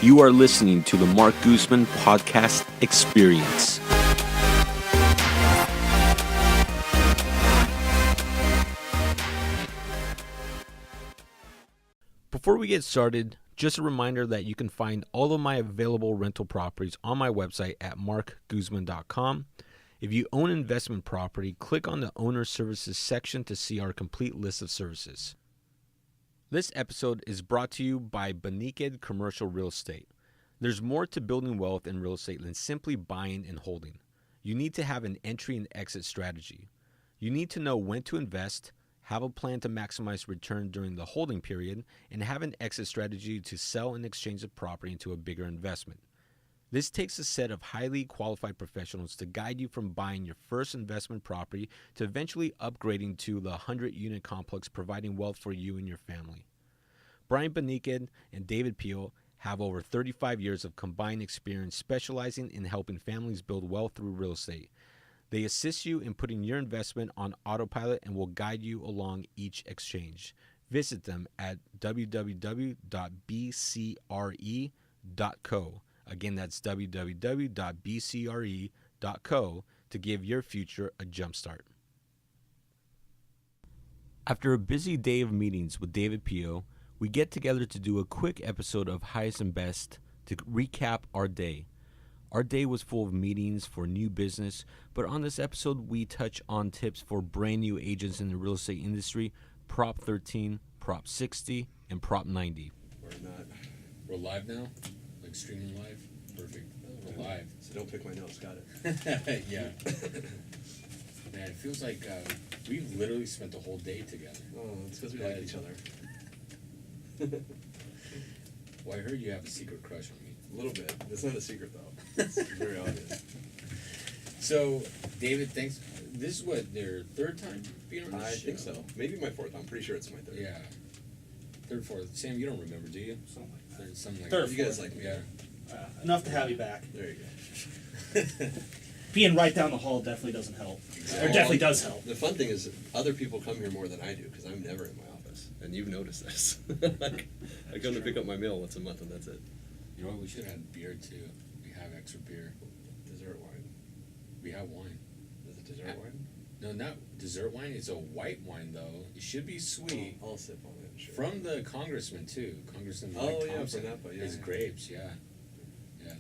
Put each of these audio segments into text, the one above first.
You are listening to the Marc Guzman Podcast Experience. Before we get started, just a reminder that you can find all of my available rental properties on my website at marcguzman.com. If you own investment property, click on the Owner Services section to see our complete list of services. This episode is brought to you by Beneked Commercial Real Estate. There's more to building wealth in real estate than simply buying and holding. You need to have an entry and exit strategy. You need to know when to invest, have a plan to maximize return during the holding period, and have an exit strategy to sell and exchange the property into a bigger investment. This takes a set of highly qualified professionals to guide you from buying your first investment property to eventually upgrading to the 100-unit complex, providing wealth for you and your family. Brian Beneked and Davide Pio have over 35 years of combined experience specializing in helping families build wealth through real estate. They assist you in putting your investment on autopilot and will guide you along each exchange. Visit them at www.bcre.co. Again, that's www.bcre.co to give your future a jumpstart. After a busy day of meetings with Davide Pio, we get together to do a quick episode of Highest and Best to recap our day. Our day was full of meetings for new business, but on this episode, we touch on tips for brand new agents in the real estate industry, Prop 13, Prop 60, and Prop 90. We're live now? Like streaming live? Perfect. We're live. So don't pick my nose, got it. Yeah. Man, it feels like we've literally spent the whole day together. Oh, it's because we like each other. Well, I heard you have a secret crush on me. A little bit. It's not a secret, though. It's very obvious. So, David, thanks. This is what, their third time being on the show? I think so. Maybe my fourth. I'm pretty sure it's my third. Yeah. Third, fourth. Sam, you don't remember, do you? Something like that. Something like Third, that. You guys like me. Yeah. Enough to have you back. There you go. Being right down the hall definitely doesn't help. Exactly. Or definitely does help. The fun thing is, other people come here more than I do because I'm never in my office, and you've noticed this. Like, I come to pick up my mail once a month, and that's it. You know what? We should have had beer, too. We have extra beer. Dessert wine. We have wine. Is it dessert wine? No, not dessert wine. It's a white wine, though. It should be sweet. I'll sip on it. Sure. From the congressman, too. Congressman Mike Oh, yeah, Thompson. from Napa, yeah, His yeah. grapes, yeah. Yeah.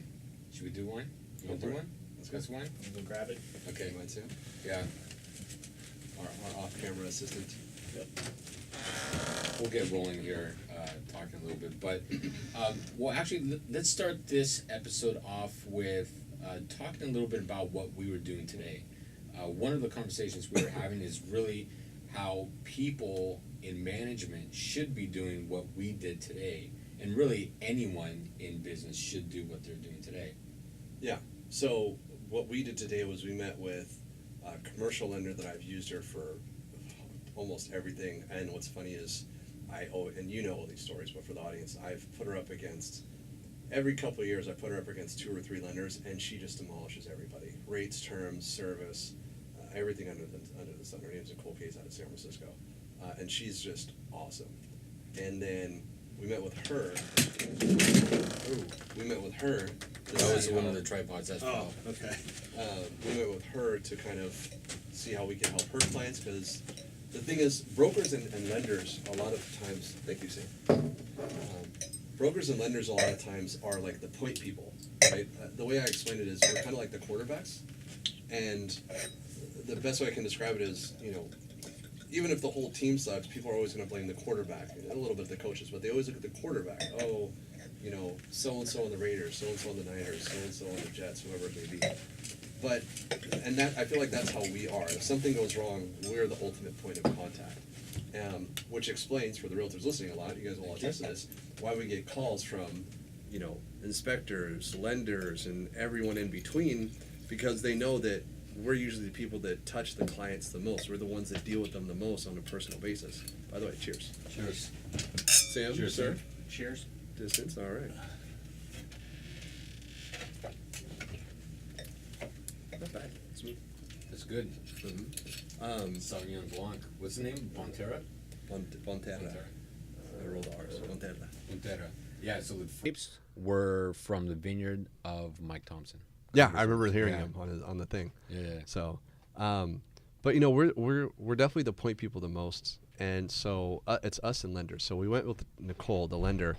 Should we do wine? You want to do one? Let's That's wine? I'm gonna go grab it. Okay. You mind, Sam? Yeah. Our off-camera assistant. Yep. We'll get rolling here, talking a little bit. But, well, actually, let's start this episode off with talking a little bit about what we were doing today. One of the conversations we were having is really how people in management should be doing what we did today. And really, anyone in business should do what they're doing today. Yeah. So what we did today was we met with a commercial lender that I've used her for almost everything. And what's funny is and you know all these stories, but for the audience, I've put her up against, every couple of years I put her up against 2 or 3 lenders, and she just demolishes everybody. Rates, terms, service, everything under the sun. Her name's Nicole Case out of San Francisco. And she's just awesome. And then we met with her. That was one of the tripods. That's Oh, okay. We met with her to kind of see how we can help her clients, because the thing is, brokers and lenders a lot of times, thank you, Sam. Brokers and lenders a lot of times are like the point people, right? The way I explain it is we're kind of like the quarterbacks, and the best way I can describe it is, you know, even if the whole team sucks, people are always going to blame the quarterback, a little bit the coaches, but they always look at the quarterback. Oh, you know, so-and-so on the Raiders, so-and-so on the Niners, so-and-so on the Jets, whoever it may be. But, and that, I feel like that's how we are. If something goes wrong, we're the ultimate point of contact. Which explains, for the realtors listening a lot, you guys will all attest to this, why we get calls from, you know, inspectors, lenders, and everyone in between, because they know that we're usually the people that touch the clients the most. We're the ones that deal with them the most on a personal basis. By the way, cheers. Cheers. Sam, Cheers, sir? Cheers. Distance, all right. Not bad. Smooth. That's good. Mm-hmm. Sauvignon Blanc. What's the name? Bonterra? Bonterra. I rolled the R's. Bonterra. Bonterra. Yeah, so the grapes were from the vineyard of Mike Thompson. Yeah, I remember hearing Yeah. him on the thing. Yeah. So, but we're definitely the point people the most, and so it's us and lenders. So we went with Nicole, the lender,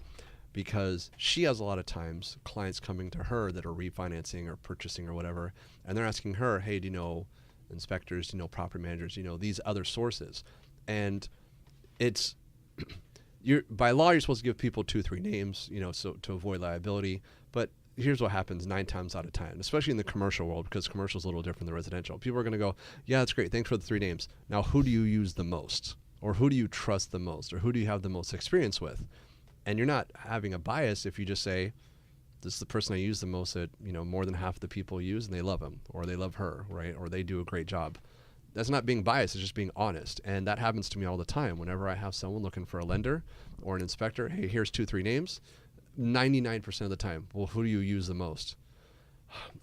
because she has a lot of times clients coming to her that are refinancing or purchasing or whatever, and they're asking her, hey, do you know inspectors, do you know property managers, you know these other sources, and it's by law you're supposed to give people 2-3 names, so to avoid liability, but here's what happens 9 times out of 10, especially in the commercial world, because commercial is a little different than residential. People are going to go, yeah, that's great, thanks for the 3 names. Now, who do you use the most, or who do you trust the most, or who do you have the most experience with? And you're not having a bias if you just say, this is the person I use the most that, more than half the people use, and they love him, or they love her, right? Or they do a great job. That's not being biased, it's just being honest. And that happens to me all the time. Whenever I have someone looking for a lender or an inspector, hey, here's 2-3 names, 99% of the time, well, who do you use the most?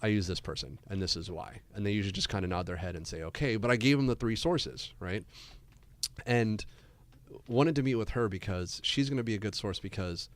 I use this person, and this is why. And they usually just kind of nod their head and say, okay, but I gave them the 3 sources, right? And wanted to meet with her because she's going to be a good source, because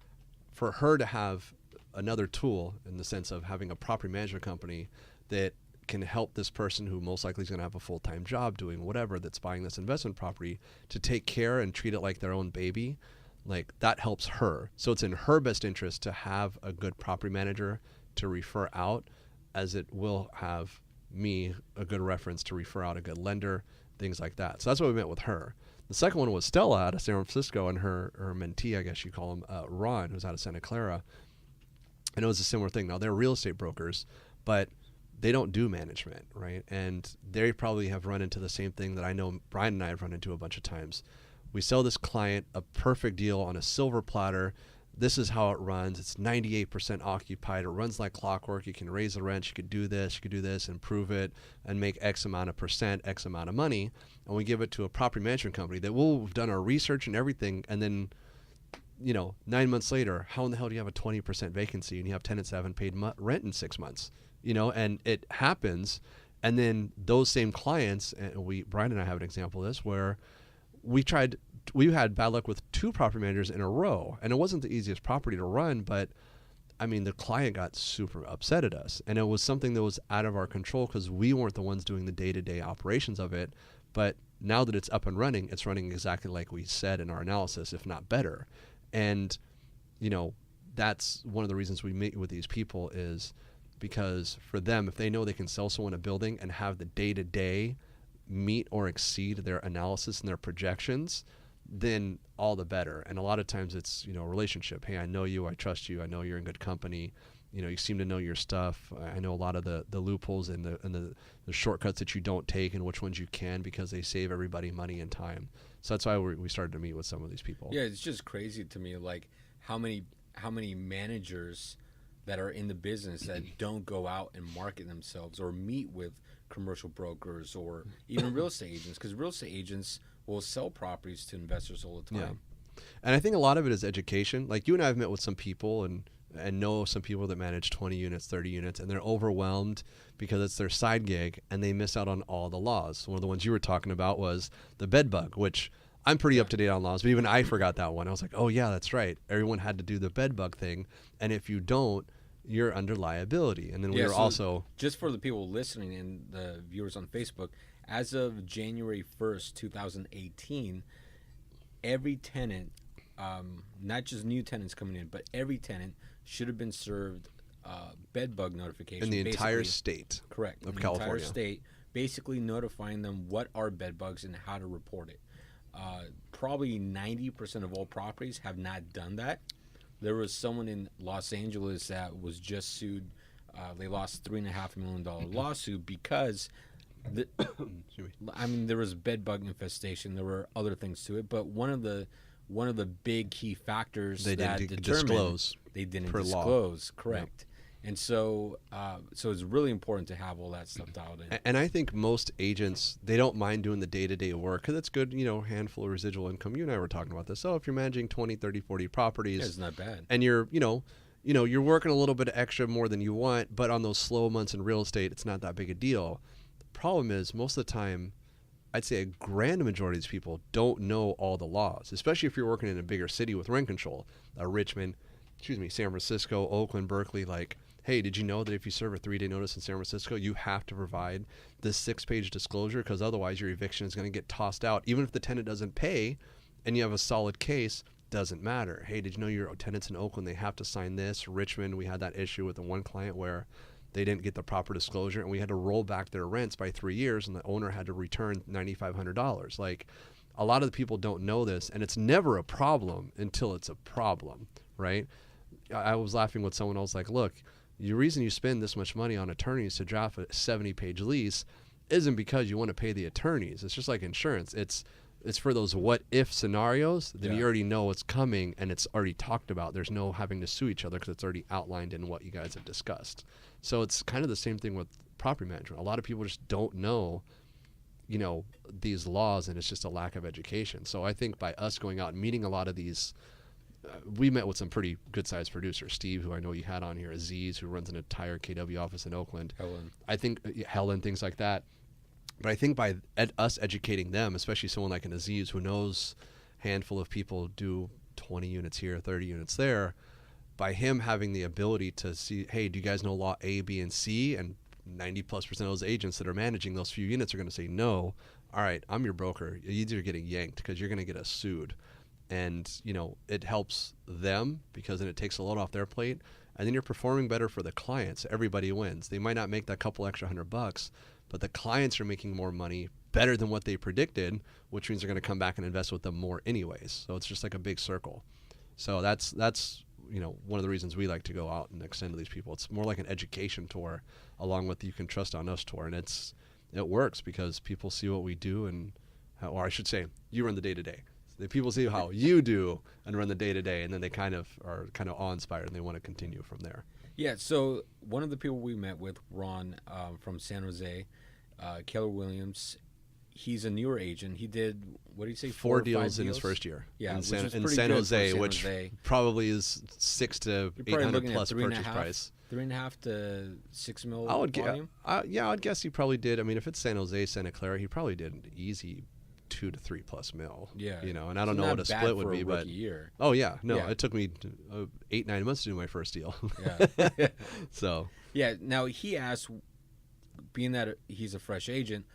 for her to have another tool in the sense of having a property management company that can help this person who most likely is going to have a full-time job doing whatever that's buying this investment property to take care and treat it like their own baby, like that helps her. So it's in her best interest to have a good property manager to refer out, as it will have me a good reference to refer out a good lender, things like that. So that's why we met with her. The second one was Stella out of San Francisco, and her mentee, I guess you call him, Ron, who's out of Santa Clara. And it was a similar thing. Now, they're real estate brokers, but they don't do management, right? And they probably have run into the same thing that I know Brian and I have run into a bunch of times. We sell this client a perfect deal on a silver platter. This is how it runs. It's 98% occupied. It runs like clockwork. You can raise the rent. You could do this, improve it, and make X amount of percent, X amount of money. And we give it to a property management company that will have done our research and everything. And then, 9 months later, how in the hell do you have a 20% vacancy and you have tenants that haven't paid rent in 6 months? And it happens. And then those same clients, and Brian and I have an example of this, where we had bad luck with 2 property managers in a row, and it wasn't the easiest property to run, but I mean, the client got super upset at us, and it was something that was out of our control because we weren't the ones doing the day-to-day operations of it. But now that it's up and running, it's running exactly like we said in our analysis, if not better. And, that's one of the reasons we meet with these people, is because for them, if they know they can sell someone a building and have the day-to-day meet or exceed their analysis and their projections, then all the better. And a lot of times it's, a relationship. Hey, I know you, I trust you, I know you're in good company, you seem to know your stuff. I know a lot of the loopholes and the shortcuts that you don't take and which ones you can, because they save everybody money and time. So that's why we started to meet with some of these people. Yeah, it's just crazy to me, like how many managers that are in the business that don't go out and market themselves or meet with commercial brokers or even real estate agents, because real estate agents will sell properties to investors all the time. Yeah. And I think a lot of it is education. Like, you and I have met with some people and know some people that manage 20 units, 30 units, and they're overwhelmed because it's their side gig and they miss out on all the laws. One of the ones you were talking about was the bed bug, which I'm pretty up to date on laws, but even I forgot that one. I was like, oh yeah, that's right. Everyone had to do the bed bug thing. And if you don't, you're under liability. And then we were also... Just for the people listening and the viewers on Facebook, as of January 1st, 2018, every tenant, not just new tenants coming in, but every tenant should have been served bed bug notification. In the entire state. Correct. Of in California. The entire state, basically notifying them what are bed bugs and how to report it. Probably 90% of all properties have not done that. There was someone in Los Angeles that was just sued. They lost $3.5 million lawsuit because, there was bed bug infestation. There were other things to it, but one of the big key factors they didn't disclose. They didn't per disclose. Law. Correct. Yep. And so it's really important to have all that stuff dialed in. And I think most agents, they don't mind doing the day-to-day work because it's good, handful of residual income. You and I were talking about this. So if you're managing 20, 30, 40 properties. Yeah, it's not bad. And you're, you're working a little bit extra more than you want, but on those slow months in real estate, it's not that big a deal. The problem is most of the time, I'd say a grand majority of these people don't know all the laws, especially if you're working in a bigger city with rent control. Richmond, San Francisco, Oakland, Berkeley, like, hey, did you know that if you serve a 3-day notice in San Francisco, you have to provide this 6-page disclosure, because otherwise your eviction is going to get tossed out. Even if the tenant doesn't pay and you have a solid case, doesn't matter. Hey, did you know your tenants in Oakland, they have to sign this? Richmond, we had that issue with the one client where they didn't get the proper disclosure, and we had to roll back their rents by 3 years, and the owner had to return $9,500. Like, a lot of the people don't know this, and it's never a problem until it's a problem, right? I was laughing with someone else, like, look, the reason you spend this much money on attorneys to draft a 70-page lease isn't because you want to pay the attorneys. It's just like insurance. It's for those what-if scenarios. Then you already know it's coming, and it's already talked about. There's no having to sue each other because it's already outlined in what you guys have discussed. So it's kind of the same thing with property management. A lot of people just don't know, these laws, and it's just a lack of education. So I think by us going out and meeting a lot of these, we met with some pretty good-sized producers. Steve, who I know you had on here, Aziz, who runs an entire KW office in Oakland. Helen, things like that. But I think by us educating them, especially someone like an Aziz who knows a handful of people do 20 units here, 30 units there, by him having the ability to see, hey, do you guys know law A, B, and C? And 90+% of those agents that are managing those few units are going to say, no, all right, I'm your broker. You're either getting yanked because you're going to get us sued. And, it helps them because then it takes a load off their plate. And then you're performing better for the clients. Everybody wins. They might not make that couple extra $100, but the clients are making more money, better than what they predicted, which means they're going to come back and invest with them more anyways. So it's just like a big circle. So that's one of the reasons we like to go out and extend to these people. It's more like an education tour along with the You Can Trust on Us tour. And it works because people see what we do, or I should say, you run the day-to-day. The people see how you do and run the day-to-day, and then they kind of are awe-inspired, and they want to continue from there. Yeah, so one of the people we met with, Ron from San Jose, Keller Williams, he's a newer agent. He did, what did he say, 4 deals in his first year. Yeah, in San Jose, which probably is $600 to $800 plus purchase price. 3.5 to 6 mil volume? I'd guess he probably did. I mean, if it's San Jose, Santa Clara, he probably did an easy 2 to 3+ mil. Yeah, and I don't know what a split would be, but year. Oh yeah, no, it took me 8-9 months to do my first deal. Yeah. So yeah. Now he asked, being that he's a fresh agent,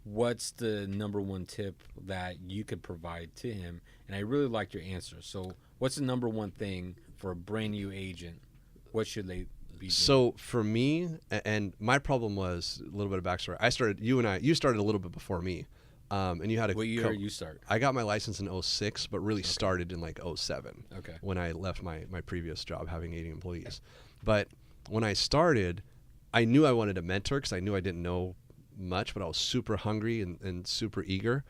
what's the number one tip that you could provide to him? And I really liked your answer. So what's the number one thing for a brand new agent? What should they be doing? So for me, and my problem was a little bit of backstory. You started a little bit before me. And you had what year you start? I got my license in 06, but really started in like 07. Okay. When I left my previous job having 80 employees. But when I started, I knew I wanted to mentor because I knew I didn't know much, but I was super hungry and super eager.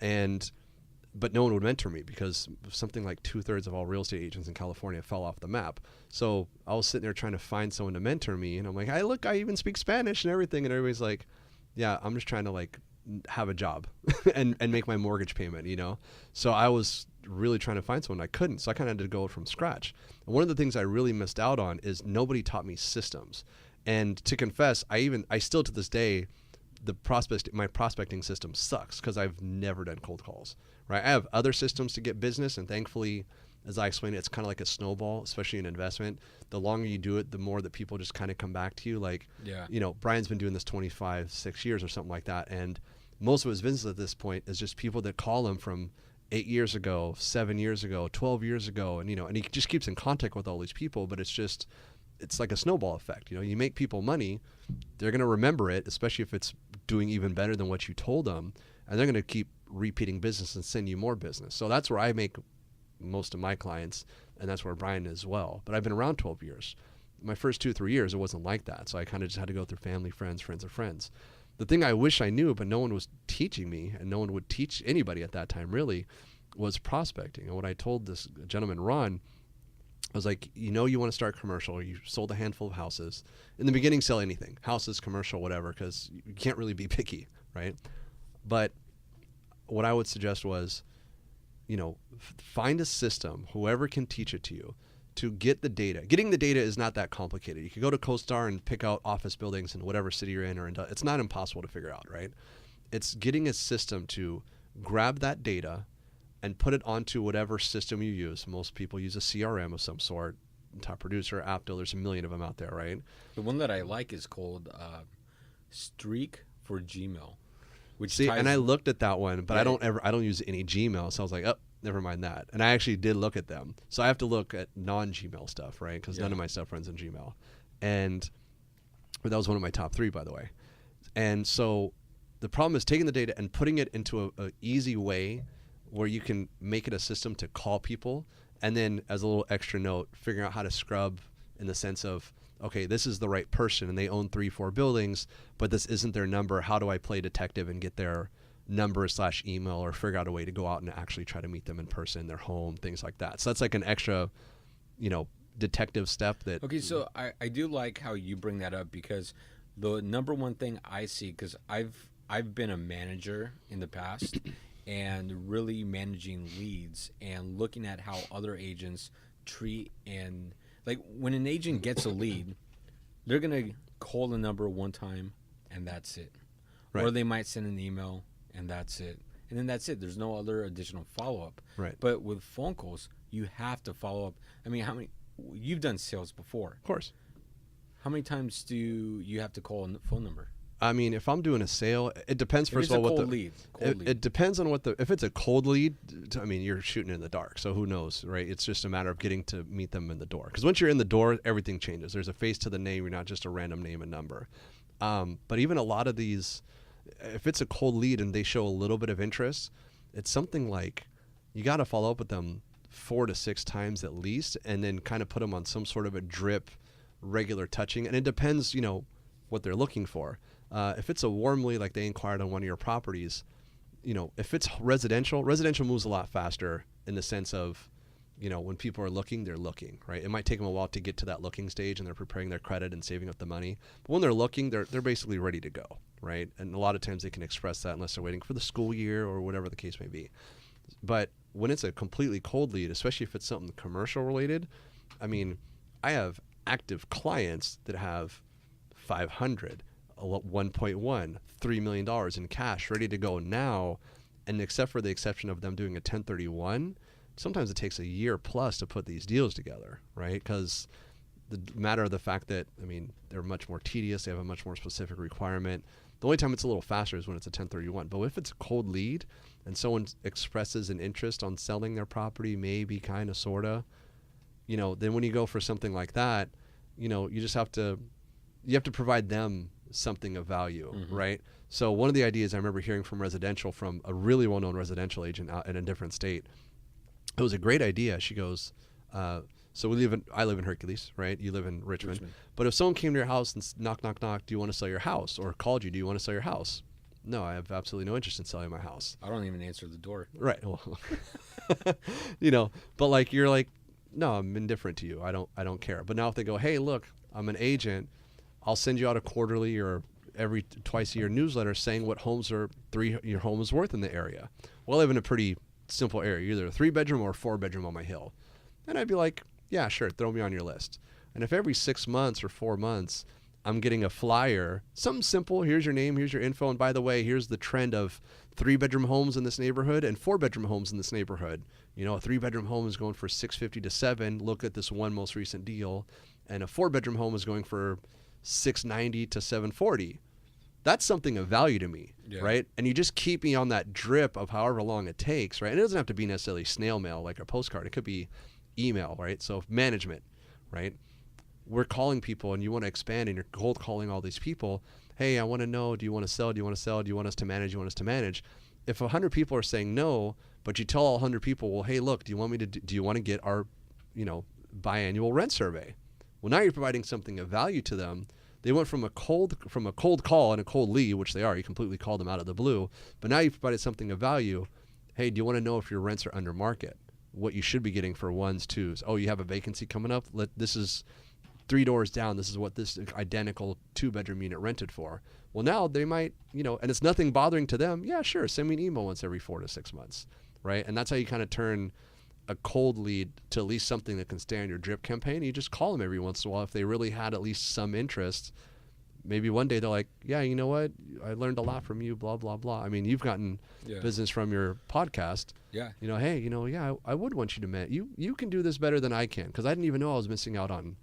But no one would mentor me because something like 2/3 of all real estate agents in California fell off the map. So I was sitting there trying to find someone to mentor me. And I'm like, hey, look, I even speak Spanish and everything. And everybody's like, yeah, I'm just trying to have a job and make my mortgage payment, So I was really trying to find someone. I couldn't. So I kind of had to go from scratch. And one of the things I really missed out on is nobody taught me systems. And to confess, I still to this day, my prospecting system sucks because I've never done cold calls, right? I have other systems to get business, and thankfully, as I explained, it's kind of like a snowball, especially in investment. The longer you do it, the more that people just kind of come back to you. Brian's been doing this 6 years or something like that. And most of his business at this point is just people that call him from 8 years ago, 7 years ago, 12 years ago. And, and he just keeps in contact with all these people, but it's like a snowball effect. You make people money, they're going to remember it, especially if it's doing even better than what you told them. And they're going to keep repeating business and send you more business. So that's where I make most of my clients, and that's where Brian is as well. But I've been around 12 years. My first 2-3 years, it wasn't like that. So I kind of just had to go through family, friends of friends. The thing I wish I knew, but no one was teaching me, and no one would teach anybody at that time really, was prospecting. And what I told this gentleman, Ron, I was like, you want to start commercial. You sold a handful of houses. In the beginning, sell anything, houses, commercial, whatever, because you can't really be picky, right? But what I would suggest was, find a system, whoever can teach it to you, to get the data. Getting the data is not that complicated. You can go to CoStar and pick out office buildings in whatever city you're in, it's not impossible to figure out, right? It's getting a system to grab that data and put it onto whatever system you use. Most people use a CRM of some sort. top producer, Apto. There's a million of them out there, right? The one that I like is called Streak for Gmail. Which See, ties and I looked at that one, but Yeah. I don't use any Gmail, so I was like, oh, never mind that. And I actually did look at them, so I have to look at non-Gmail stuff, right? Because none Yeah. of my stuff runs in Gmail, and but that was one of my top 3, by the way. And so the problem is taking the data and putting it into a easy way where you can make it a system to call people, and then as a little extra note, figuring out how to scrub in the sense of, okay, this is the right person and they own 3-4 buildings, but this isn't their number. How do I play detective and get their number / email, or figure out a way to go out and actually try to meet them in person in their home, things like that. So that's like an extra, detective step that. Okay, so I do like how you bring that up, because the number one thing I see, because I've been a manager in the past and really managing leads and looking at how other agents treat, and like when an agent gets a lead, they're going to call the number one time and that's it. Right. Or they might send an email and that's it. And then that's it. There's no other additional follow-up. Right. But with phone calls, you have to follow up. I mean, you've done sales before. Of course. How many times do you have to call a phone number? I mean, if I'm doing a sale, it depends. First of all, cold lead. It depends on if it's a cold lead. I mean, you're shooting in the dark, so who knows, right? It's just a matter of getting to meet them in the door. Because once you're in the door, everything changes. There's a face to the name. You're not just a random name and number. But even a lot of these, if it's a cold lead and they show a little bit of interest, it's something like you got to follow up with them 4 to 6 times at least, and then kind of put them on some sort of a drip, regular touching. And it depends, what they're looking for. If it's a warm lead, like they inquired on one of your properties, if it's residential moves a lot faster in the sense of, when people are looking, they're looking, right? It might take them a while to get to that looking stage and they're preparing their credit and saving up the money. But when they're looking, they're basically ready to go, right? And a lot of times they can express that unless they're waiting for the school year or whatever the case may be. But when it's a completely cold lead, especially if it's something commercial related, I mean, I have active clients that have 500, 1.1, $3 million in cash ready to go now. And except for the exception of them doing a 1031, sometimes it takes a year plus to put these deals together, right? Because the matter of the fact that, I mean, they're much more tedious. They have a much more specific requirement. The only time it's a little faster is when it's a 1031. But if it's a cold lead and someone expresses an interest on selling their property, maybe, kind of, sort of, then when you go for something like that, you just have to provide them something of value, right? So one of the ideas I remember hearing from a really well-known residential agent out in a different state, it was a great idea. She goes, so I live in Hercules, right? You live in Richmond. But if someone came to your house and knock, knock, knock, do you want to sell your house? Or called you, do you want to sell your house? No, I have absolutely no interest in selling my house. I don't even answer the door. Right. Well, but like, you're like, no, I'm indifferent to you. I don't care. But now if they go, hey, look, I'm an agent, I'll send you out a quarterly or every twice a year newsletter saying what your home is worth in the area. Well, I live in a pretty simple area, either a 3-bedroom or a 4-bedroom on my hill. And I'd be like, yeah, sure, throw me on your list. And if every 6 months or 4 months I'm getting a flyer, something simple, here's your name, here's your info, and by the way, here's the trend of 3-bedroom homes in this neighborhood and 4-bedroom homes in this neighborhood. A 3-bedroom home is going for $650 to $700. Look at this one most recent deal. And a 4-bedroom home is going for $690 to $740. That's something of value to me, right? And you just keep me on that drip of however long it takes, right? And it doesn't have to be necessarily snail mail like a postcard. It could be email, right? So management, right? We're calling people and you want to expand and you're cold calling all these people. Hey, I want to know, do you want to sell? Do you want to sell? Do you want us to manage? Do you want us to manage? If 100 people are saying no, but you tell all 100 people, well, hey, look, do you want to get our, biannual rent survey? Well, now you're providing something of value to them. They went from a cold call and a cold lead, which they are. You completely called them out of the blue. But now you provided something of value. Hey, do you want to know if your rents are under market? What you should be getting for 1s, 2s. Oh, you have a vacancy coming up? This is 3 doors down. This is what this identical 2-bedroom unit rented for. Well, now they might, and it's nothing bothering to them. Yeah, sure. Send me an email once every 4 to 6 months, right? And that's how you kind of turn a cold lead to at least something that can stay on your drip campaign. You just call them every once in a while if they really had at least some interest. maybe one day they're like, yeah, you know what? I learned a lot from you, blah, blah, blah. I mean, you've gotten business from your podcast. Yeah. You know, hey, I would want you to you can do this better than I can, because I didn't even know I was missing out on.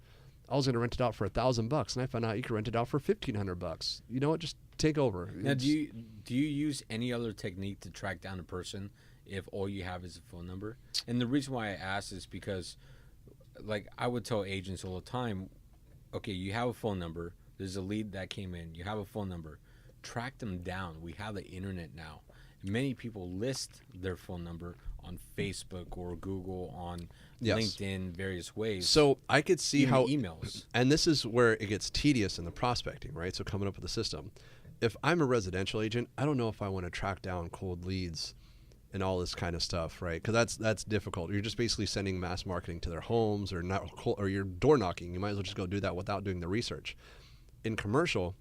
I was going to rent it out for $1,000, and I found out you could rent it out for $1,500. You know what? Just take over. Now, do you use any other technique to track down a person if all you have is a phone number? And the reason why I ask is because, like, I would tell agents all the time, okay, you have a phone number. There's a lead that came in. You have a phone number. Track them down. We have the internet now. Many people list their phone number on Facebook or Google, on LinkedIn, various ways. So I could see even how emails. And this is where it gets tedious in the prospecting, right? So coming up with a system. If I'm a residential agent, I don't know if I want to track down cold leads and all this kind of stuff, right? Because that's difficult. You're just basically sending mass marketing to their homes, or you're door knocking. You might as well just go do that without doing the research. In commercial,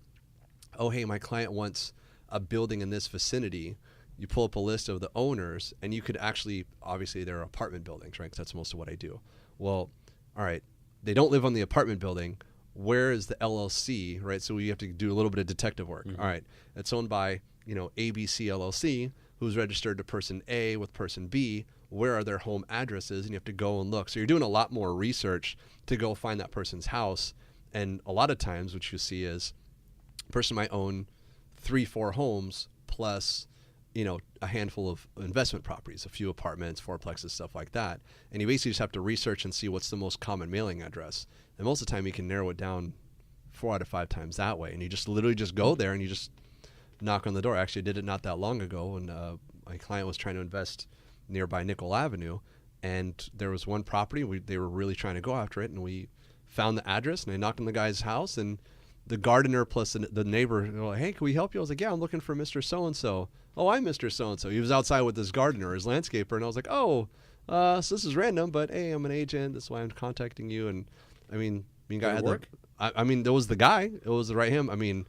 oh, hey, my client wants a building in this vicinity. You pull up a list of the owners, and you could actually, obviously, they're apartment buildings, right? Because that's most of what I do. Well, all right, they don't live on the apartment building. Where is the LLC, right? So you have to do a little bit of detective work. Mm-hmm. All right, it's owned by, ABC LLC, who's registered to person A with person B. Where are their home addresses? And you have to go and look. So you're doing a lot more research to go find that person's house. And a lot of times what you see is a person might own 3-4 homes plus a handful of investment properties, a few apartments, fourplexes, stuff like that. And you basically just have to research and see what's the most common mailing address. And most of the time you can narrow it down 4 out of 5 times that way. And you just literally just go there and you just knock on the door. I actually did it not that long ago when my client was trying to invest nearby Nickel Avenue. And there was one property, they were really trying to go after it. And we found the address, and I knocked on the guy's house, and the gardener plus the neighbor were like, hey, can we help you? I was like, yeah, I'm looking for Mr. So-and-so. Oh, I'm Mr. So-and-so. He was outside with his gardener, his landscaper, and I was like, oh, so this is random, but hey, I'm an agent. That's why I'm contacting you. And I mean, guy had work? there was the guy. It was right him. I mean,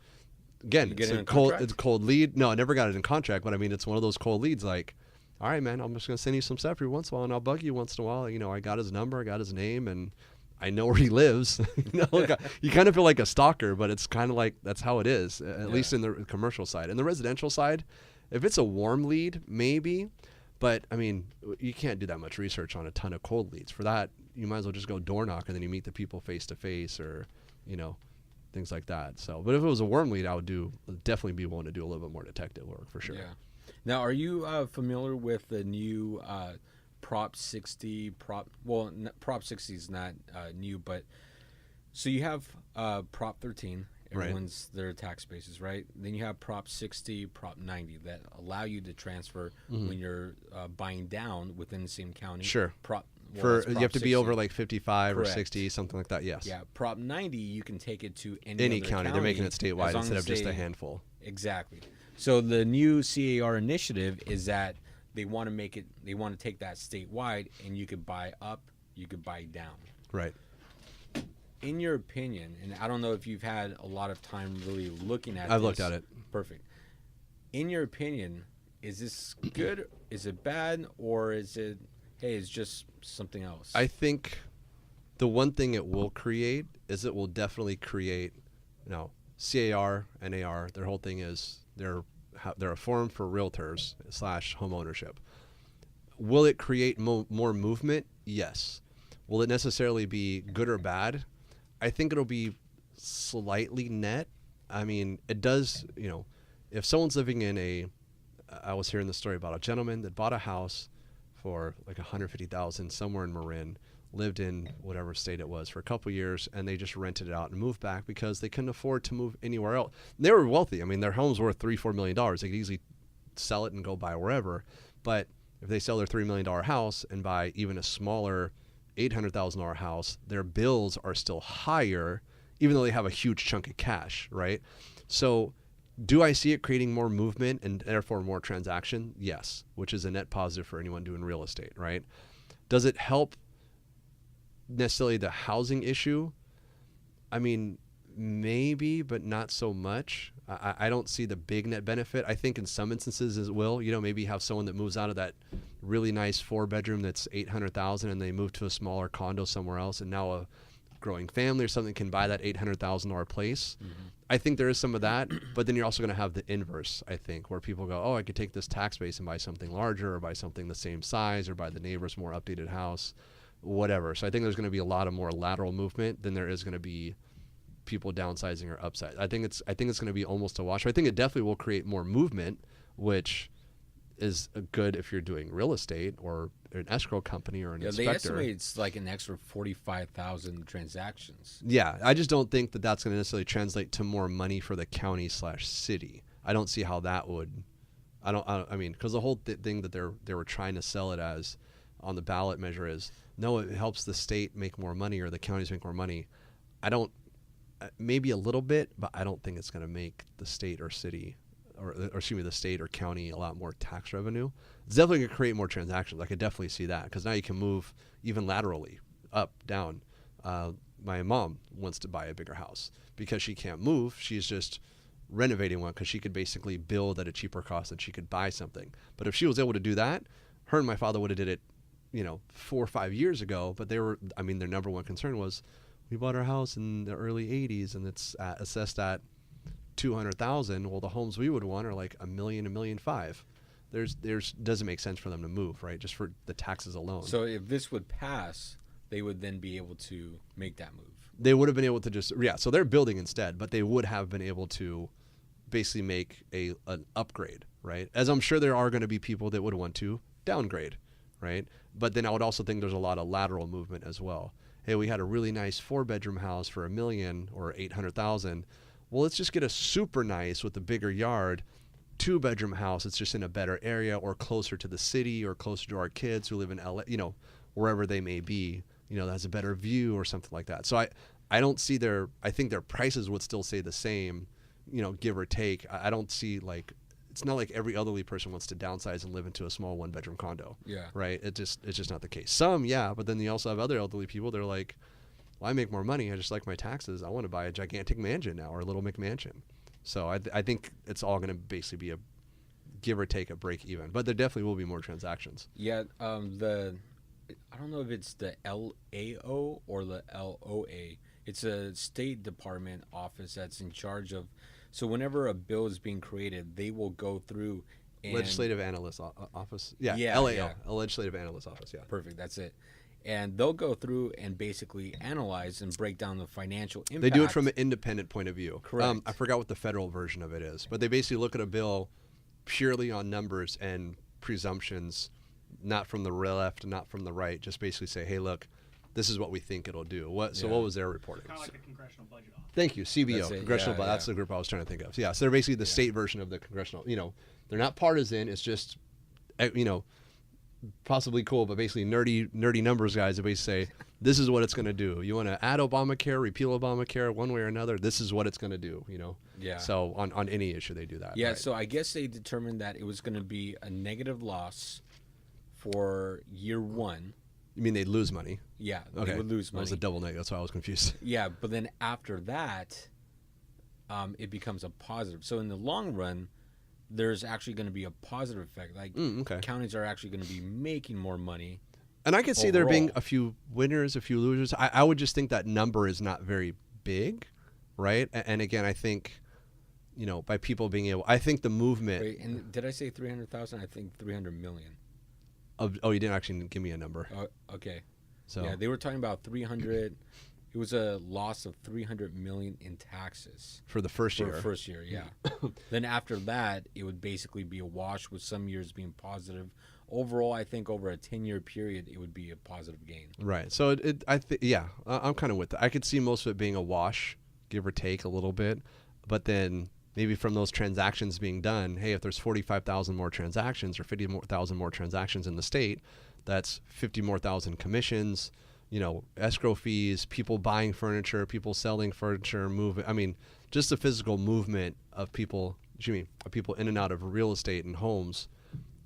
again, it's a cold lead. No, I never got it in contract, but I mean, it's one of those cold leads. Like, all right, man, I'm just gonna send you some stuff every once in a while, and I'll bug you once in a while. I got his number, I got his name, and I know where he lives. You kind of feel like a stalker, but it's kind of like that's how it is, at least in the commercial side. In the residential side, if it's a warm lead, maybe, but I mean, you can't do that much research on a ton of cold leads. For that, you might as well just go door knock, and then you meet the people face to face, or things like that. So, but if it was a warm lead, I would definitely be willing to do a little bit more detective work for sure. Yeah. Now, are you familiar with the new Prop 60? Prop 60 is not new, but so you have Prop 13. Everyone's their tax bases, right? Then you have Prop 60, Prop 90 that allow you to transfer when you're buying down within the same county. Sure. You you have to be over like 55 Correct. or 60, something like that. Yes. Yeah. Prop 90, you can take it to any other county. They're making it statewide instead of just a handful. Exactly. So the new CAR initiative is that they want to take that statewide, and you could buy up, you could buy down. Right. In your opinion, and I don't know if you've had a lot of time really looking at I've looked at it. Perfect. In your opinion, is this good? Is it bad? Or is it, hey, it's just something else? I think the one thing it will create is it will definitely create, CAR, NAR, their whole thing is they're a forum for realtors / home ownership. Will it create more movement? Yes. Will it necessarily be good or bad? I think it'll be slightly net. I mean, it does, if someone's living in I was hearing the story about a gentleman that bought a house for like $150,000 somewhere in Marin, lived in whatever state it was for a couple years, and they just rented it out and moved back because they couldn't afford to move anywhere else. They were wealthy. I mean, their home's worth $3-4 million. They could easily sell it and go buy wherever. But if they sell their $3 million house and buy even a smaller $800,000 house, their bills are still higher, even though they have a huge chunk of cash, right? So do I see it creating more movement and therefore more transaction? Yes, which is a net positive for anyone doing real estate, right? Does it help necessarily the housing issue? I mean, maybe, but not so much. I don't see the big net benefit. I think in some instances it will, maybe have someone that moves out of that really nice 4-bedroom that's $800,000 and they move to a smaller condo somewhere else, and now a growing family or something can buy that $800,000 place. I think there is some of that, but then you're also going to have the inverse, I think, where people go, oh, I could take this tax base and buy something larger or buy something the same size or buy the neighbor's more updated house, whatever. So I think there's going to be a lot of more lateral movement than there is going to be people downsizing or upside. I think it's going to be almost a wash. I think it definitely will create more movement, which is good if you're doing real estate or an escrow company or an inspector. They estimate it's like an extra 45,000 transactions. Yeah, I just don't think that that's going to necessarily translate to more money for the county/city. I don't see how that would. I mean, because the whole thing that they were trying to sell it as on the ballot measure is no, it helps the state make more money or the counties make more money. I don't. Maybe a little bit, but I don't think it's going to make the state or city. Or excuse me, the state or county a lot more tax revenue. It's definitely going to create more transactions. I could definitely see that because now you can move even laterally, up, down. My mom wants to buy a bigger house because she can't move. She's just renovating one because she could basically build at a cheaper cost than she could buy something. But if she was able to do that, her and my father would have did it, 4 or 5 years ago. But their number one concern was, we bought our house in the early 80s and it's assessed at $200,000. Well, the homes we would want are like $1 million, $1.5 million. There's doesn't make sense for them to move, right? Just for the taxes alone. So if this would pass, they would then be able to make that move. They would have been able to so they're building instead, but they would have been able to basically make an upgrade, right? As I'm sure there are going to be people that would want to downgrade, right? But then I would also think there's a lot of lateral movement as well. Hey, we had a really nice 4-bedroom house for $1 million or $800,000. Well, let's just get a super nice with a bigger yard 2-bedroom house. It's just in a better area or closer to the city or closer to our kids who live in LA, wherever they may be, that has a better view or something like that. So I don't see I think their prices would still stay the same, give or take. I don't see it's not like every elderly person wants to downsize and live into a small 1-bedroom condo. Yeah. Right. It's just not the case. Some, yeah. But then you also have other elderly people. They're like, well, I make more money. I just like my taxes. I want to buy a gigantic mansion now or a little McMansion. So I think it's all going to basically be a give or take a break even. But there definitely will be more transactions. Yeah. I don't know if it's the LAO or the LOA. It's a State Department office that's in charge of. So whenever a bill is being created, they will go through. Legislative Analyst Office. Yeah. LAO. Yeah. A Legislative Analyst Office. Yeah. Perfect. That's it. And they'll go through and basically analyze and break down the financial impact. They do it from an independent point of view. Correct. I forgot what the federal version of it is, but they basically look at a bill purely on numbers and presumptions, not from the left, not from the right. Just basically say, hey, look, this is what we think it'll do. What was their reporting? Kind of like the Congressional Budget Office. Thank you, CBO, Congressional Budget. Yeah. That's the group I was trying to think of. Yeah, so they're basically the state version of the congressional. They're not partisan. It's just, possibly cool, but basically nerdy numbers guys that basically say, this is what it's going to do. You want to add Obamacare, repeal Obamacare one way or another, this is what it's going to do, Yeah. So on any issue they do that. Yeah, right? so I guess they determined that it was going to be a negative loss for year one. You mean they'd lose money? Yeah, Okay. they would lose That money. was a double negative, that's why I was confused. Yeah, but then after that, it becomes a positive. So in the long run, there's actually going to be a positive effect. Okay. Counties are actually going to be making more money. And I could see there being Overall. a few winners, a few losers. I would just think that number is not very big, right? And again, I think, by people being able, I think the movement. Wait, and did I say 300,000? I think 300 million. You didn't actually give me a number. Okay. So Yeah, they were talking about 300. It was a loss of 300 million in taxes for the first for year. the first year. Yeah. Then after that, it would basically be a wash, with some years being positive. Overall, I think over a 10-year period, it would be a positive gain. Right. So I'm kind of with that. I could see most of it being a wash, give or take a little bit, but then maybe from those transactions being done, hey, if there's 45,000 more transactions or 50,000 more transactions in the state, that's 50 more thousand commissions, escrow fees, people buying furniture, people selling furniture, just the physical movement of people in and out of real estate and homes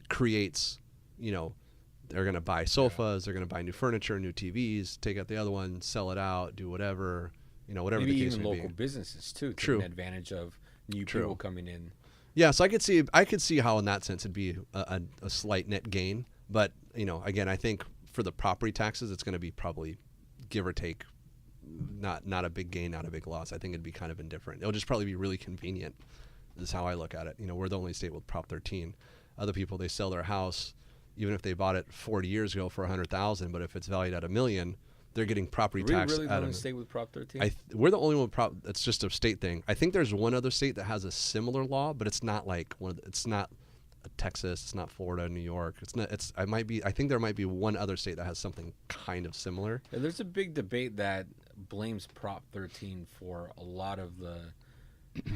creates, they're going to buy sofas, they're going to buy new furniture, new TVs, take out the other one, sell it out, do whatever, whatever Maybe the case even may local be. businesses too, True. taking advantage of new people coming in. Yeah, so I could see how in that sense it'd be a slight net gain, but again, I think for the property taxes, it's going to be probably give or take not a big gain, not a big loss. I think it'd be kind of indifferent. It'll just probably be really convenient. Is how I look at it. We're the only state with Prop 13. Other people, they sell their house, even if they bought it 40 years ago for $100,000, but if it's valued at $1 million, they're getting property tax. Really the only state with Prop 13? We're the only one with Prop. It's just a state thing. I think there's one other state that has a similar law, but it's not like it's not Texas. It's not Florida, New York. It's not. I think there might be one other state that has something kind of similar. Yeah, there's a big debate that blames Prop 13 for a lot of the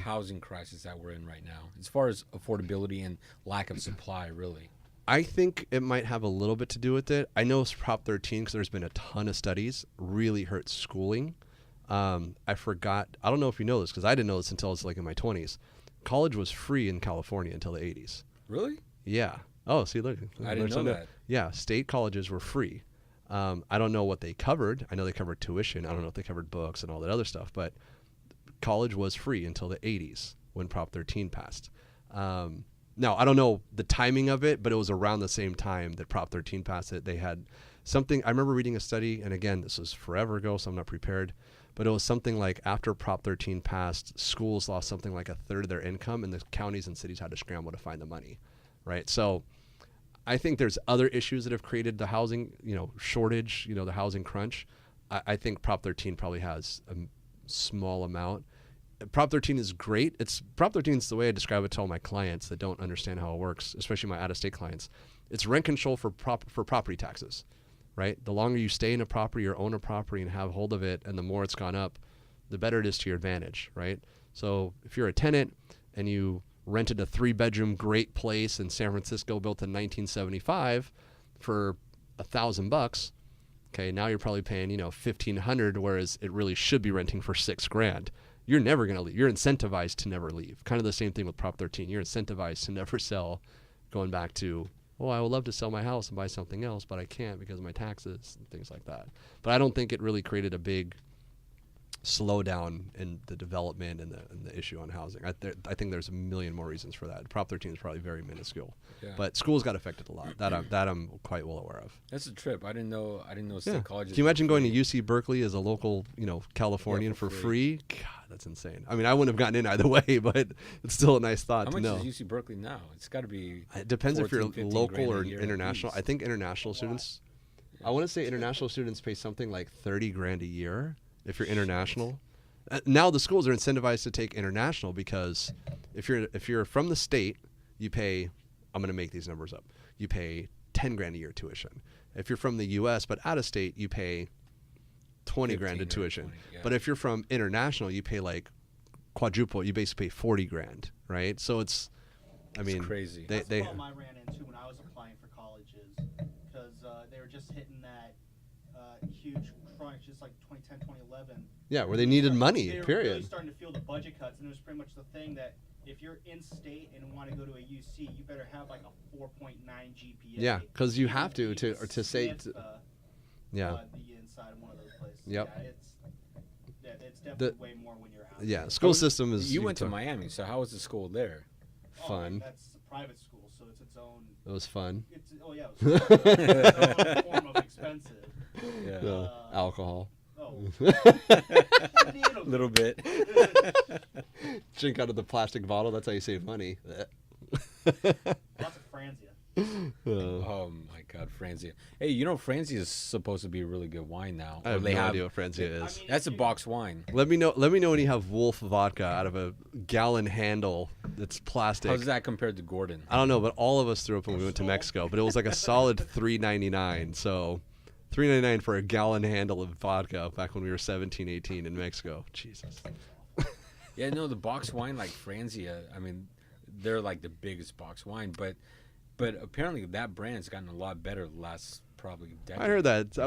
housing crisis that we're in right now, as far as affordability and lack of supply, really. I think it might have a little bit to do with it. I know it's Prop 13 because there's been a ton of studies, really hurts schooling. I forgot. I don't know if you know this because I didn't know this until I was like in my 20s. College was free in California until the 80s. Really? Yeah. Oh, see, look. I didn't know that. Yeah, state colleges were free. I don't know what they covered. I know they covered tuition. I don't know if they covered books and all that other stuff, but college was free until the 80s when Prop 13 passed. Now, I don't know the timing of it, but it was around the same time that Prop 13 passed it. They had something, I remember reading a study, and again, this was forever ago, so I'm not prepared, but it was something like after Prop 13 passed, schools lost something like a third of their income, and the counties and cities had to scramble to find the money, right? So I think there's other issues that have created the housing, shortage, the housing crunch. I think Prop 13 probably has a small amount. Prop 13 is great. Prop 13 is the way I describe it to all my clients that don't understand how it works, especially my out-of-state clients. It's rent control for property taxes, right? The longer you stay in a property or own a property and have hold of it, and the more it's gone up, the better it is to your advantage, right? So if you're a tenant and you rented a 3-bedroom great place in San Francisco built in 1975 for $1,000, okay, now you're probably paying $1,500, whereas it really should be renting for $6,000. You're never going to leave. You're incentivized to never leave. Kind of the same thing with Prop 13. You're incentivized to never sell, going back to, I would love to sell my house and buy something else, but I can't because of my taxes and things like that. But I don't think it really created a big slowdown in the development and the issue on housing. I think there's a million more reasons for that. Prop 13 is probably very minuscule, but schools got affected a lot. That I'm quite well aware of. That's a trip. I didn't know state colleges. Can you imagine going to UC Berkeley as a local, Californian for free? God, that's insane. I mean, I wouldn't have gotten in either way, but it's still a nice thought to know. How much is UC Berkeley now? It's got to be. It depends 14, if you're local or international. I think international A students. I want to say international students pay something like $30,000 a year if you're international. Now the schools are incentivized to take international because if you're from the state, you pay. I'm going to make these numbers up. You pay $10,000 a year tuition. If you're from the U.S. but out of state, you pay $20,000 in tuition. 20, yeah. But if you're from international, you pay like quadruple. You basically pay $40,000, right? So it's crazy. That's the problem I ran into when I was applying for colleges, because they were just hitting that huge crunch, just like 2010, 2011. Yeah, where they needed money, they were period. really starting to feel the budget cuts, and it was pretty much the thing that if you're in state and want to go to a UC, you better have like a 4.9 GPA. Yeah, because you have to say the inside of one of those places. Yep. Yeah, it's definitely way more when you're out. Yeah, school system is. You went to Miami, so how was the school there? Fun. That's a private school, so it's its own. It was fun. It was its own form of expensive. Yeah. Alcohol. Oh. A little bit. Drink out of the plastic bottle. That's how you save money. Lots of Franzia. Oh my God, Franzia. Hey, Franzia is supposed to be a really good wine now. I have no idea what Franzia is. That's a box wine. Let me know when you have Wolf vodka out of a gallon handle that's plastic. How's that compared to Gordon? I don't know, but all of us threw up when we went to Mexico. But it was like a solid $3.99. So $3.99 for a gallon handle of vodka back when we were 17, 18 in Mexico. Jesus. Yeah, no, the box wine like Franzia, they're like the biggest box wine, but apparently that brand's gotten a lot better the last probably decade. I heard that.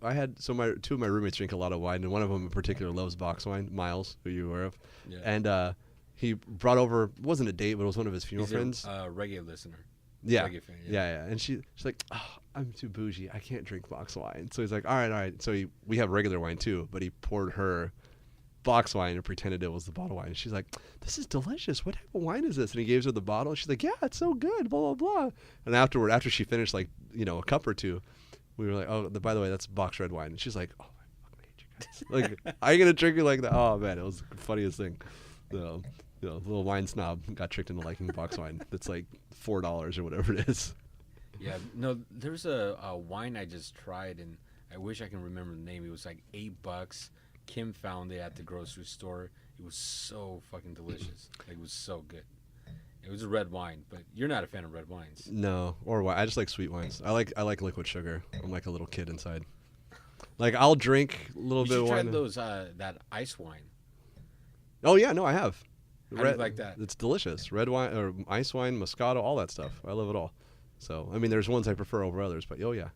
I had two of my roommates drink a lot of wine, and one of them in particular loves box wine. Miles, who you aware of, yeah. And he brought over. It wasn't a date, but it was one of his funeral He's friends. A reggae listener. Yeah. Reggae fan, Yeah. And she's like, I'm too bougie. I can't drink box wine. So he's like, all right. So we have regular wine too, but he poured her box wine and pretended it was the bottle wine. And she's like, this is delicious. What type of wine is this? And he gives her the bottle. And she's like, yeah, it's so good, blah, blah, blah. And after she finished like, a cup or two, we were like, oh, by the way, that's box red wine. And she's like, oh, I fucking hate you Like, are you gonna drink it like that? Oh man, it was the funniest thing. So, little wine snob got tricked into liking box wine. That's like $4 or whatever it is. Yeah, no, there's a wine I just tried, and I wish I can remember the name. It was like $8. Kim found it at the grocery store. It was so fucking delicious. Like, it was so good. It was a red wine, but you're not a fan of red wines. No, or wine. I just like sweet wines. I like liquid sugar. I'm like a little kid inside. Like, I'll drink a little You bit should of try wine. those that ice wine. Oh yeah, no, I have. How do you like that? It's delicious. Red wine or ice wine, Moscato, all that stuff. I love it all. So, I mean, there's ones I prefer over others, but oh yeah.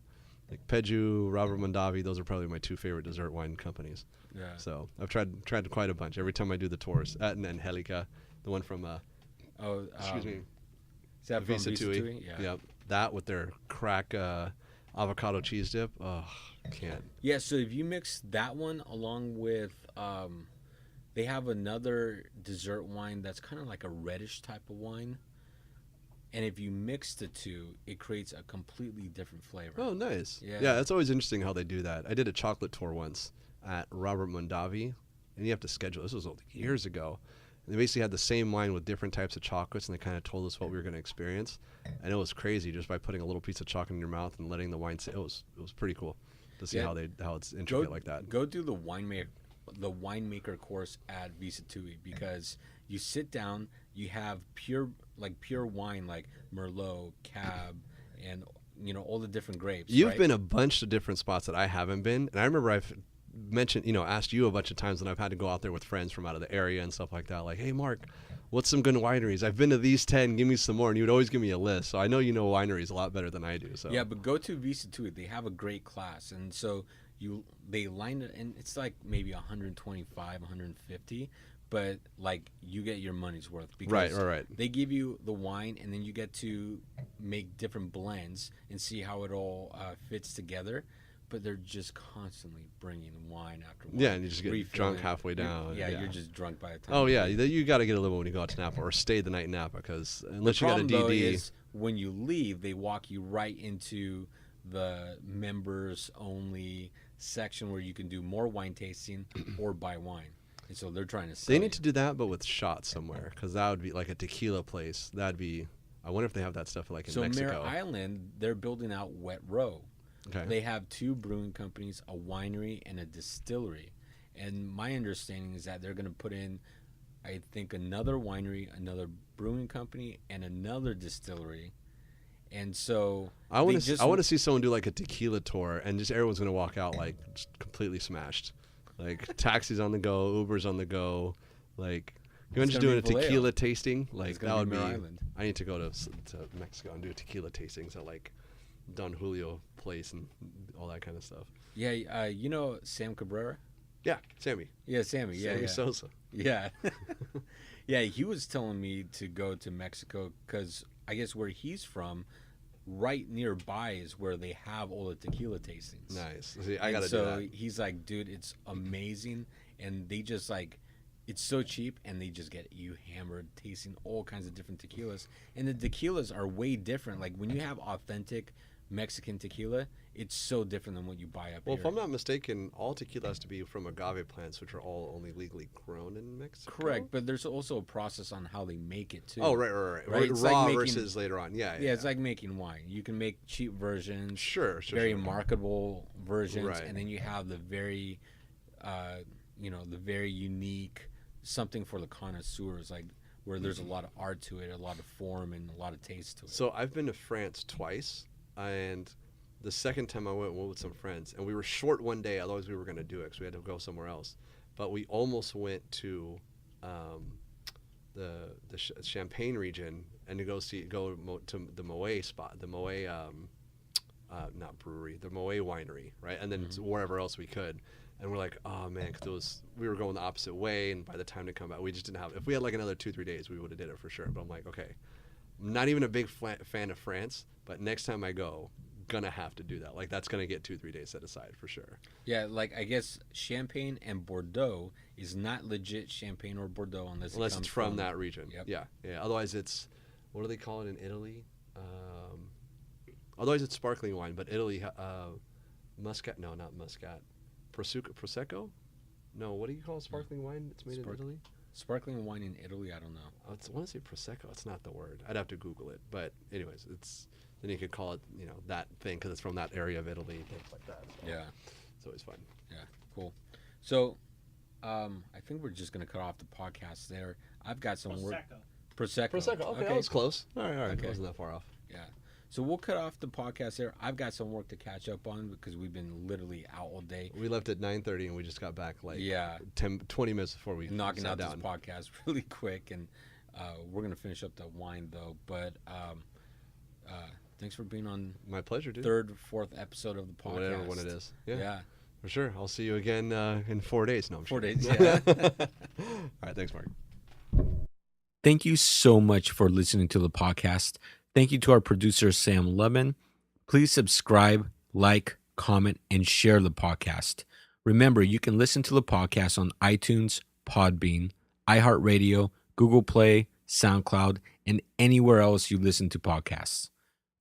Like Peju, Robert Mondavi, those are probably my 2 favorite dessert wine companies. Yeah. So, I've tried quite a bunch every time I do the tours. And then Helica, the one from Oh, excuse me, is that from Visa Visa Tui. Tui? Yeah. Yep. That with their crack avocado cheese dip. Oh, can't. Yeah, so if you mix that one along with, they have another dessert wine that's kind of like a reddish type of wine. And if you mix the two, it creates a completely different flavor. Oh, nice. Yeah. Yeah, it's always interesting how they do that. I did a chocolate tour once at Robert Mondavi, and you have to schedule. This was years ago. And they basically had the same wine with different types of chocolates, and they kind of told us what we were going to experience. And it was crazy just by putting a little piece of chocolate in your mouth and letting the wine sit. It was pretty cool to see Yeah. how it's intricate like that. Go do the winemaker course at Visa Tui, because you sit down, you have pure wine like Merlot, Cab, and all the different grapes. You've right? been a bunch of different spots that I haven't been, and I remember I've mentioned, asked you a bunch of times when I've had to go out there with friends from out of the area and stuff like that. Like, hey, Mark, what's some good wineries? I've been to these 10. Give me some more, and you would always give me a list. So I know you know wineries a lot better than I do. So Yeah, but go to Visa Tui. They have a great class, and so they line it, and it's like maybe 125, 150. But like, you get your money's worth, because right. they give you the wine, and then you get to make different blends and see how it all fits together. But they're just constantly bringing wine after wine. Yeah, and you just get refilling. drunk halfway down. Yeah, you're just drunk by the time. Oh yeah, you got to get a limo when you go out to Napa, or stay the night in Napa, because unless The you got a problem, though, DD. is when you leave, they walk you right into the members only section where you can do more wine tasting or buy wine. And so they're trying to sell They need to do that, but with shots somewhere, because that would be like a tequila place. That'd be. I wonder if they have that stuff like in So Mexico. Mare Island, they're building out Wet Row. Okay. They have 2 brewing companies, a winery and a distillery. And my understanding is that they're going to put in, I think, another winery, another brewing company, and another distillery. And so I want to see someone do like a tequila tour, and just everyone's gonna walk out like just completely smashed. Like taxis on the go, Ubers on the go. Like, you It's just gonna doing a be Vallejo. tequila tasting. Like, It's gonna that would be be. Mare Island. I need to go to Mexico and do tequila tastings at like Don Julio place and all that kind of stuff. Yeah, you know Sam Cabrera? Yeah, Sammy. Yeah, Sammy. Yeah, Sammy yeah. Sosa. Yeah. Yeah, he was telling me to go to Mexico because I guess where he's from, right nearby is where they have all the tequila tastings. Nice. See, I And gotta do so that. he's like, dude, it's amazing. And they just like, it's so cheap, and they just get you hammered tasting all kinds of different tequilas. And the tequilas are way different. Like, when you have authentic Mexican tequila, it's so different than what you buy up Well, here. if I'm not mistaken, all tequila has to be from agave plants, which are all only legally grown in Mexico. Correct, but there's also a process on how they make it too. Oh, right. Right, it's like Raw making- versus later on. Yeah. Yeah, it's like making wine. You can make cheap versions, Sure. very marketable versions, Right. and then you have the very, the very unique, something for the connoisseurs, like where there's a lot of art to it, a lot of form, and a lot of taste to it. So I've been to France twice, and the second time I went with some friends, and we were short one day. Otherwise, we were going to do it because we had to go somewhere else. But we almost went to the Champagne region and to go to the Moet spot, the Moet not brewery, the Moet winery, right? And then wherever else we could. And we're like, oh man, because we were going the opposite way, and by the time to come back, we just didn't have. If we had like another 2-3 days, we would have did it for sure. But I'm like, okay, I'm not even a big fan of France, but next time I go, gonna have to do that. Like, that's gonna get 2-3 days set aside for sure. Yeah, like I guess Champagne and Bordeaux is not legit Champagne or Bordeaux unless Unless it it's comes from that region. Yep. Yeah. Otherwise, it's what do they call it in Italy? Otherwise, it's sparkling wine, but Italy, Muscat. No, not Muscat. Prosecco? No, what do you call sparkling wine? It's made in Italy. Sparkling wine in Italy, I don't know. I want to say Prosecco. It's not the word. I'd have to Google it. But anyways, then you could call it, that thing because it's from that area of Italy, things like that. So Yeah. it's always fun. Yeah, cool. So, I think we're just gonna cut off the podcast there. I've got some work. Prosecco. Prosecco. Okay, that was close. All right. Okay. It wasn't that far off. Yeah. So we'll cut off the podcast there. I've got some work to catch up on because we've been literally out all day. We left at 9:30 and we just got back 20 minutes before we knocking sat out down. this podcast really quick, and we're gonna finish up the wine though. But thanks for being on My pleasure, dude. third, fourth episode of the podcast. Whatever one it is. Yeah. For sure. I'll see you again in 4 days. No, I'm 4 sure. days. Yeah. All right. Thanks, Mark. Thank you so much for listening to the podcast. Thank you to our producer, Sam Lubman. Please subscribe, like, comment, and share the podcast. Remember, you can listen to the podcast on iTunes, Podbean, iHeartRadio, Google Play, SoundCloud, and anywhere else you listen to podcasts.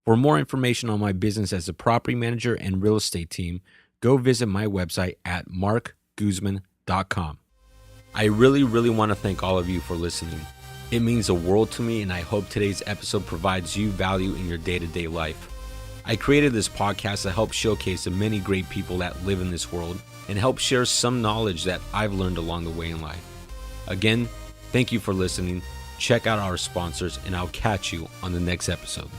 For more information on my business as a property manager and real estate team, go visit my website at markguzman.com. I really want to thank all of you for listening. It means the world to me, and I hope today's episode provides you value in your day-to-day life. I created this podcast to help showcase the many great people that live in this world and help share some knowledge that I've learned along the way in life. Again, thank you for listening. Check out our sponsors, and I'll catch you on the next episode.